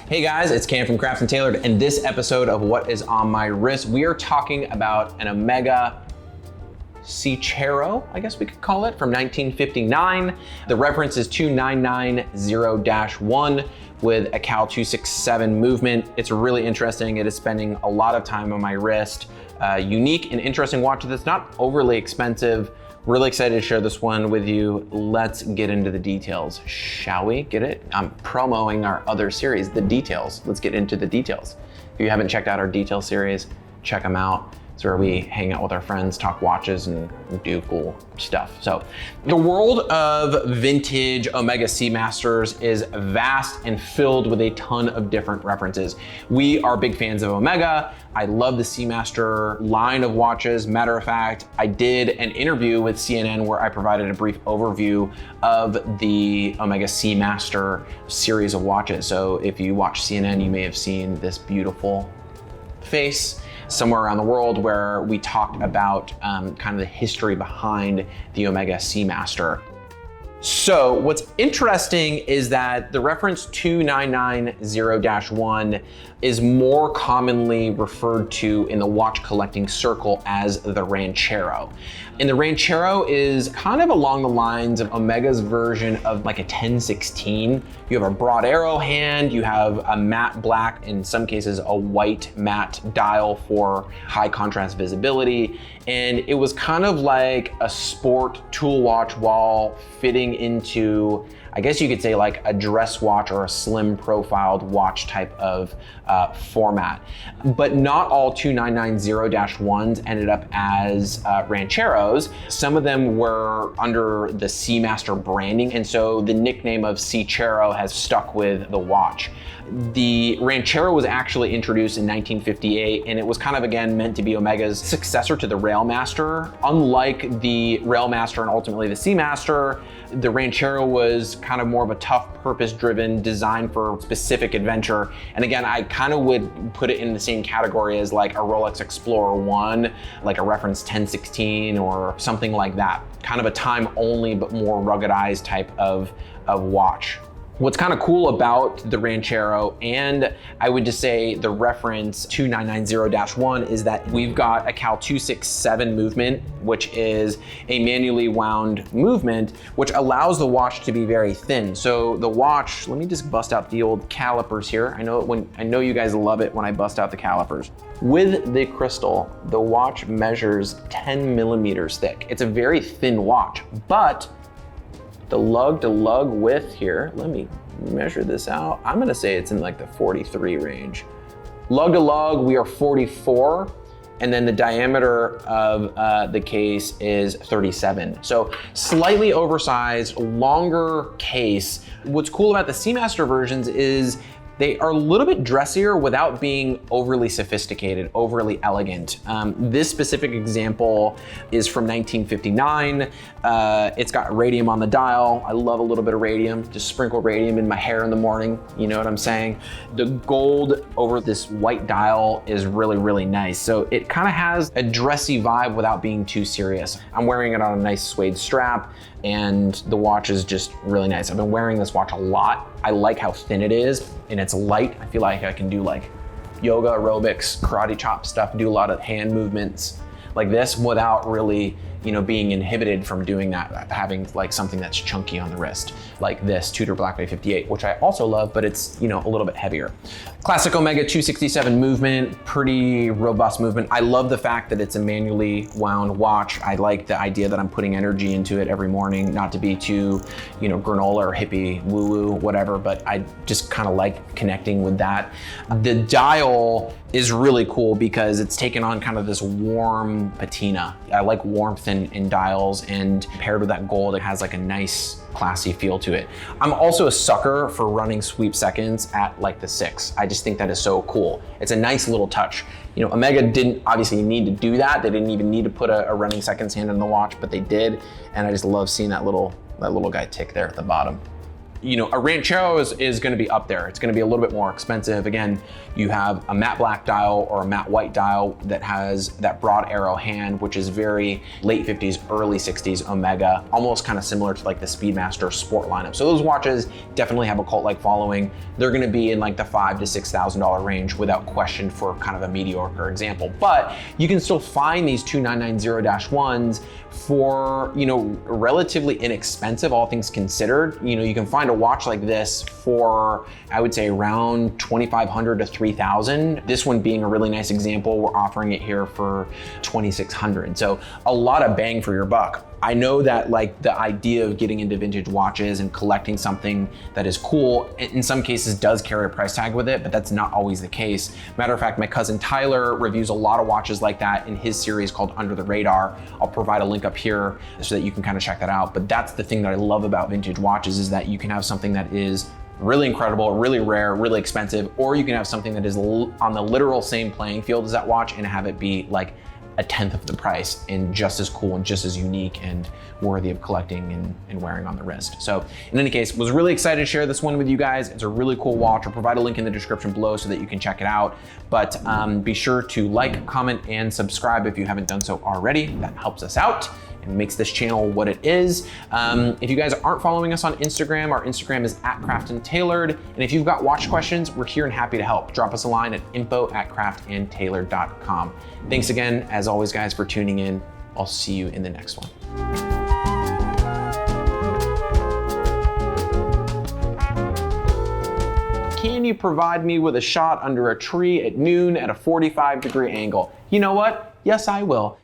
Hey guys, it's Cam from Crafts and Tailored, and this episode of What Is On My Wrist, we are talking about an Omega Seachero, I guess we could call it, from 1959. The reference is 2990-1 with a Cal 267 movement. It's really interesting. It is spending a lot of time on my wrist. Unique and interesting watch that's not overly expensive. Really excited to share this one with you. Let's get into the details, shall we? Get it? I'm promoting our other series, The Details. Let's get into the details. If you haven't checked out our detail series, check them out. It's where we hang out with our friends, talk watches, and do cool stuff. So the world of vintage Omega Seamasters is vast and filled with a ton of different references. We are big fans of Omega. I love the Seamaster line of watches. Matter of fact, I did an interview with CNN where I provided a brief overview of the Omega Seamaster series of watches. So if you watch CNN, you may have seen this beautiful face somewhere around the world where we talked about kind of the history behind the Omega Seamaster. So what's interesting is that the reference 2990-1 is more commonly referred to in the watch collecting circle as the Ranchero. And the Ranchero is kind of along the lines of Omega's version of like a 1016. You have a broad arrow hand, you have a matte black, in some cases a white matte dial for high contrast visibility. And it was kind of like a sport tool watch while fitting into, I guess you could say, like a dress watch or a slim profiled watch type of format. But not all 2990-1s ended up as Rancheros. Some of them were under the Seamaster branding, and so the nickname of Seachero has stuck with the watch. The Ranchero was actually introduced in 1958, and it was kind of, again, meant to be Omega's successor to the Railmaster. Unlike the Railmaster and ultimately the Seamaster, the Ranchero was kind of more of a tough, purpose-driven design for specific adventure. And again, I kind of would put it in the same category as like a Rolex Explorer 1, like a reference 1016 or something like that. Kind of a time only, but more ruggedized type of watch. What's kind of cool about the Ranchero, and I would just say the reference 2990-1, is that we've got a Cal 267 movement, which is a manually wound movement, which allows the watch to be very thin. So the watch, let me just bust out the old calipers here. I know you guys love it when I bust out the calipers. With the crystal, the watch measures 10 millimeters thick. It's a very thin watch, but the lug to lug width here, let me measure this out. I'm gonna say it's in like the 43 range. Lug to lug, we are 44, and then the diameter of the case is 37. So slightly oversized, longer case. What's cool about the Seamaster versions is they are a little bit dressier without being overly sophisticated, overly elegant. This specific example is from 1959. It's got radium on the dial. I love a little bit of radium. Just sprinkle radium in my hair in the morning. You know what I'm saying? The gold over this white dial is really, really nice. So it kind of has a dressy vibe without being too serious. I'm wearing it on a nice suede strap, and the watch is just really nice. I've been wearing this watch a lot. I like how thin it is, and it's light. I feel like I can do like yoga, aerobics, karate chop stuff, do a lot of hand movements like this without really, being inhibited from doing that, having like something that's chunky on the wrist, like this Tudor Black Bay 58, which I also love, but it's, a little bit heavier. Classic Omega 267 movement, pretty robust movement. I love the fact that it's a manually wound watch. I like the idea that I'm putting energy into it every morning, not to be too, granola or hippie woo-woo, whatever, but I just kind of like connecting with that. The dial is really cool because it's taken on kind of this warm patina. I like warmth in dials, and paired with that gold, it has like a nice classy feel to it. I'm also a sucker for running sweep seconds at like the 6. I just think that is so cool. It's a nice little touch. Omega didn't obviously need to do that. They didn't even need to put a running seconds hand in the watch, but they did. And I just love seeing that little guy tick there at the bottom. a Ranchero is going to be up there. It's going to be a little bit more expensive. Again, you have a matte black dial or a matte white dial that has that broad arrow hand, which is very late 50s, early 60s Omega, almost kind of similar to like the Speedmaster Sport lineup. So those watches definitely have a cult-like following. They're going to be in like the $5,000 to $6,000 range without question for kind of a mediocre example. But you can still find these 2990-1s for, relatively inexpensive, all things considered. You can find a watch like this for, I would say, around $2,500 to $3,000. This one being a really nice example, we're offering it here for $2,600. So a lot of bang for your buck. I know that like the idea of getting into vintage watches and collecting something that is cool, in some cases does carry a price tag with it, but that's not always the case. Matter of fact, my cousin Tyler reviews a lot of watches like that in his series called Under the Radar. I'll provide a link up here so that you can kind of check that out. But that's the thing that I love about vintage watches, is that you can have something that is really incredible, really rare, really expensive, or you can have something that is on the literal same playing field as that watch and have it be like a tenth of the price and just as cool and just as unique and worthy of collecting and wearing on the wrist. So in any case, was really excited to share this one with you guys. It's a really cool watch. I'll provide a link in the description below so that you can check it out. But be sure to like, comment, and subscribe if you haven't done so already. That helps us out and makes this channel what it is. If you guys aren't following us on Instagram, our Instagram is @craftandtailored. And if you've got watch questions, we're here and happy to help. Drop us a line at info@craftandtailored.com. Thanks again, as always, guys, for tuning in. I'll see you in the next one. Can you provide me with a shot under a tree at noon at a 45-degree angle? You know what? Yes, I will.